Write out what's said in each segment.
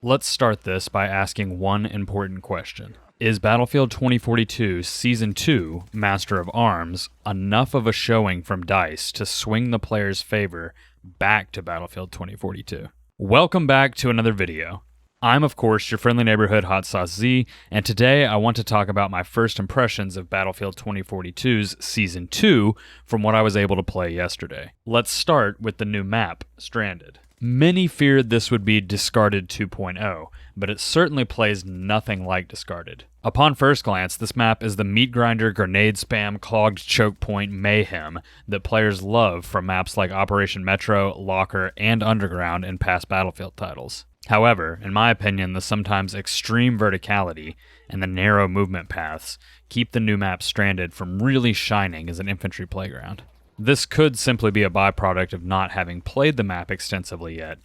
Let's start this by asking one important question. Is Battlefield 2042 Season 2, Master of Arms, enough of a showing from DICE to swing the player's favor back to Battlefield 2042? Welcome back to another video. I'm, of course, your friendly neighborhood HotSauceZee, and today I want to talk about my first impressions of Battlefield 2042's Season 2 from what I was able to play yesterday. Let's start with the new map, Stranded. Many feared this would be Discarded 2.0, but it certainly plays nothing like Discarded. Upon first glance, this map is the meat grinder, grenade spam, clogged choke point mayhem that players love from maps like Operation Metro, Locker, and Underground in past Battlefield titles. However, in my opinion, the sometimes extreme verticality and the narrow movement paths keep the new map Stranded from really shining as an infantry playground. This could simply be a byproduct of not having played the map extensively yet,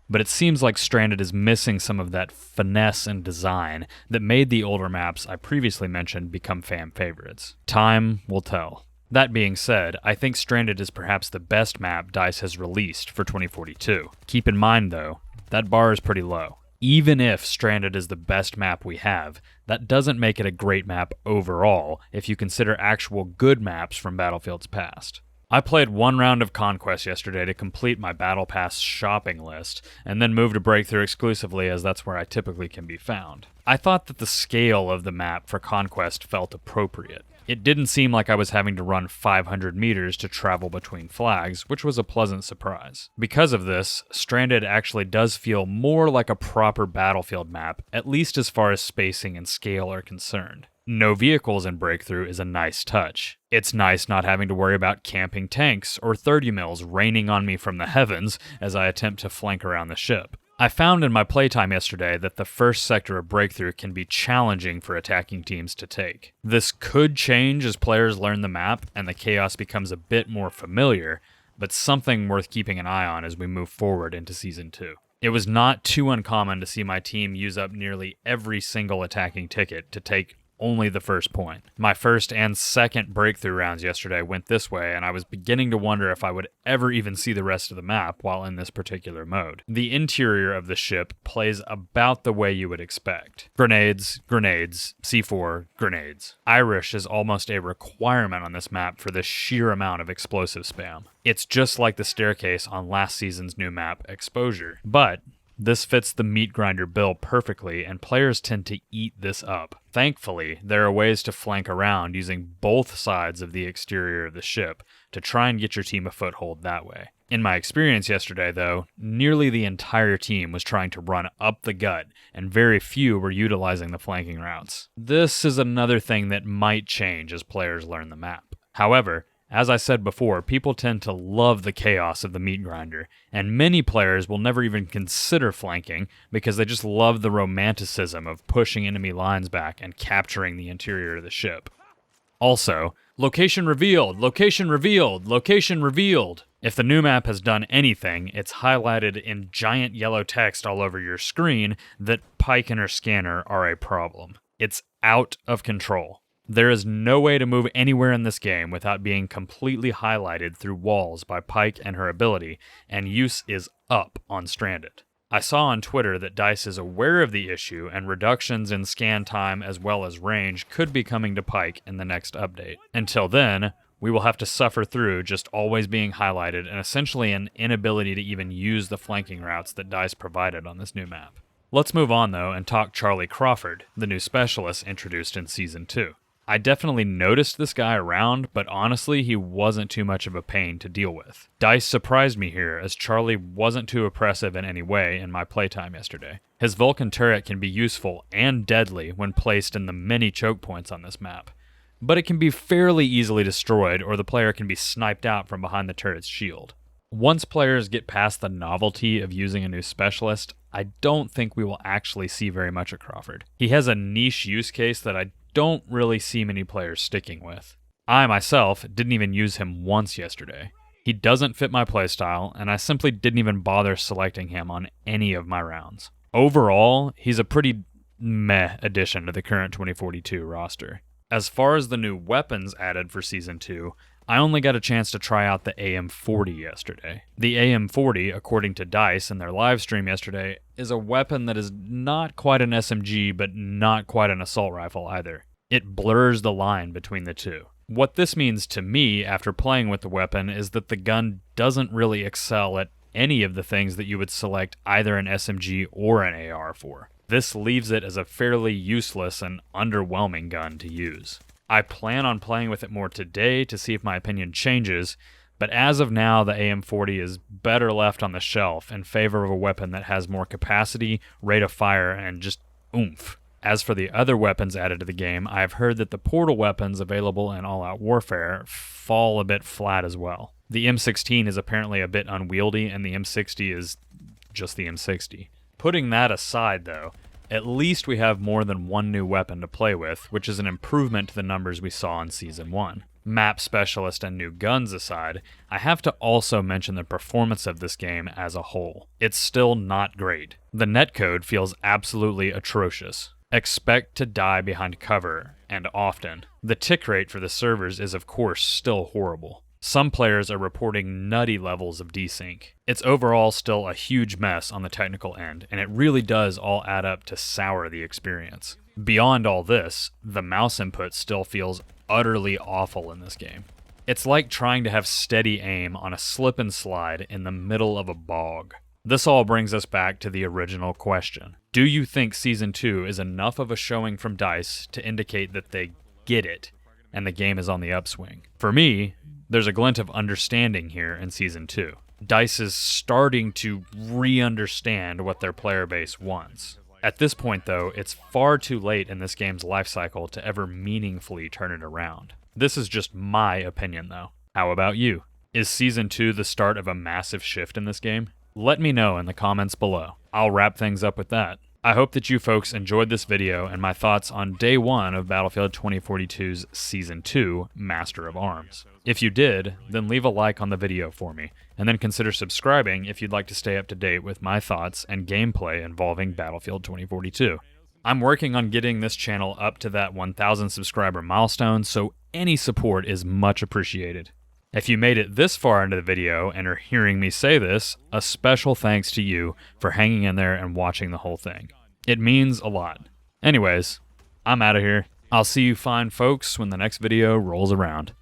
but it seems like Stranded is missing some of that finesse and design that made the older maps I previously mentioned become fan favorites. Time will tell. That being said, I think Stranded is perhaps the best map DICE has released for 2042. Keep in mind though, that bar is pretty low. Even if Stranded is the best map we have, that doesn't make it a great map overall if you consider actual good maps from Battlefield's past. I played one round of Conquest yesterday to complete my Battle Pass shopping list, and then moved to Breakthrough exclusively as that's where I typically can be found. I thought that the scale of the map for Conquest felt appropriate. It didn't seem like I was having to run 500 meters to travel between flags, which was a pleasant surprise. Because of this, Stranded actually does feel more like a proper Battlefield map, at least as far as spacing and scale are concerned. No vehicles in Breakthrough is a nice touch. It's nice not having to worry about camping tanks or 30 mils raining on me from the heavens as I attempt to flank around the ship. I found in my playtime yesterday that the first sector of Breakthrough can be challenging for attacking teams to take. This could change as players learn the map and the chaos becomes a bit more familiar, but something worth keeping an eye on as we move forward into Season 2. It was not too uncommon to see my team use up nearly every single attacking ticket to take only the first point. My first and second Breakthrough rounds yesterday went this way, and I was beginning to wonder if I would ever even see the rest of the map while in this particular mode. The interior of the ship plays about the way you would expect. Grenades, grenades, C4, grenades. Irish is almost a requirement on this map for the sheer amount of explosive spam. It's just like the staircase on last season's new map, Exposure. But this fits the meat grinder bill perfectly, and players tend to eat this up. Thankfully, there are ways to flank around using both sides of the exterior of the ship to try and get your team a foothold that way. In my experience yesterday, though, nearly the entire team was trying to run up the gut, and very few were utilizing the flanking routes. This is another thing that might change as players learn the map. However, as I said before, people tend to love the chaos of the meat grinder, and many players will never even consider flanking because they just love the romanticism of pushing enemy lines back and capturing the interior of the ship. Also, location revealed, location revealed, location revealed. If the new map has done anything, it's highlighted in giant yellow text all over your screen that Pike and her scanner are a problem. It's out of control. There is no way to move anywhere in this game without being completely highlighted through walls by Pike and her ability, and use is up on Stranded. I saw on Twitter that DICE is aware of the issue, and reductions in scan time as well as range could be coming to Pike in the next update. Until then, we will have to suffer through just always being highlighted and essentially an inability to even use the flanking routes that DICE provided on this new map. Let's move on though and talk Charlie Crawford, the new specialist introduced in Season 2. I definitely noticed this guy around, but honestly, he wasn't too much of a pain to deal with. DICE surprised me here, as Charlie wasn't too oppressive in any way in my playtime yesterday. His Vulcan turret can be useful and deadly when placed in the many choke points on this map, but it can be fairly easily destroyed or the player can be sniped out from behind the turret's shield. Once players get past the novelty of using a new specialist, I don't think we will actually see very much of Crawford. He has a niche use case that I don't really see many players sticking with. I myself didn't even use him once yesterday. He doesn't fit my playstyle, and I simply didn't even bother selecting him on any of my rounds. Overall, he's a pretty meh addition to the current 2042 roster. As far as the new weapons added for Season 2, I only got a chance to try out the AM-40 yesterday. The AM-40, according to DICE in their live stream yesterday, is a weapon that is not quite an SMG, but not quite an assault rifle either. It blurs the line between the two. What this means to me after playing with the weapon is that the gun doesn't really excel at any of the things that you would select either an SMG or an AR for. This leaves it as a fairly useless and underwhelming gun to use. I plan on playing with it more today to see if my opinion changes, but as of now, the AM-40 is better left on the shelf in favor of a weapon that has more capacity, rate of fire, and just oomph. As for the other weapons added to the game, I've heard that the portal weapons available in All Out Warfare fall a bit flat as well. The M16 is apparently a bit unwieldy, and the M60 is just the M60. Putting that aside, though, at least we have more than one new weapon to play with, which is an improvement to the numbers we saw in Season 1. Map specialist and new guns aside, I have to also mention the performance of this game as a whole. It's still not great. The netcode feels absolutely atrocious. Expect to die behind cover, and often. The tick rate for the servers is of course still horrible. Some players are reporting nutty levels of desync. It's overall still a huge mess on the technical end, and it really does all add up to sour the experience. Beyond all this, the mouse input still feels utterly awful in this game. It's like trying to have steady aim on a slip and slide in the middle of a bog. This all brings us back to the original question. Do you think Season 2 is enough of a showing from DICE to indicate that they get it, and the game is on the upswing? For me, there's a glint of understanding here in Season 2. DICE is starting to re-understand what their player base wants. At this point, though, it's far too late in this game's life cycle to ever meaningfully turn it around. This is just my opinion, though. How about you? Is Season 2 the start of a massive shift in this game? Let me know in the comments below. I'll wrap things up with that. I hope that you folks enjoyed this video and my thoughts on Day 1 of Battlefield 2042's Season 2, Master of Arms. If you did, then leave a like on the video for me, and then consider subscribing if you'd like to stay up to date with my thoughts and gameplay involving Battlefield 2042. I'm working on getting this channel up to that 1,000 subscriber milestone, so any support is much appreciated. If you made it this far into the video and are hearing me say this, a special thanks to you for hanging in there and watching the whole thing. It means a lot. Anyways, I'm out of here. I'll see you fine folks when the next video rolls around.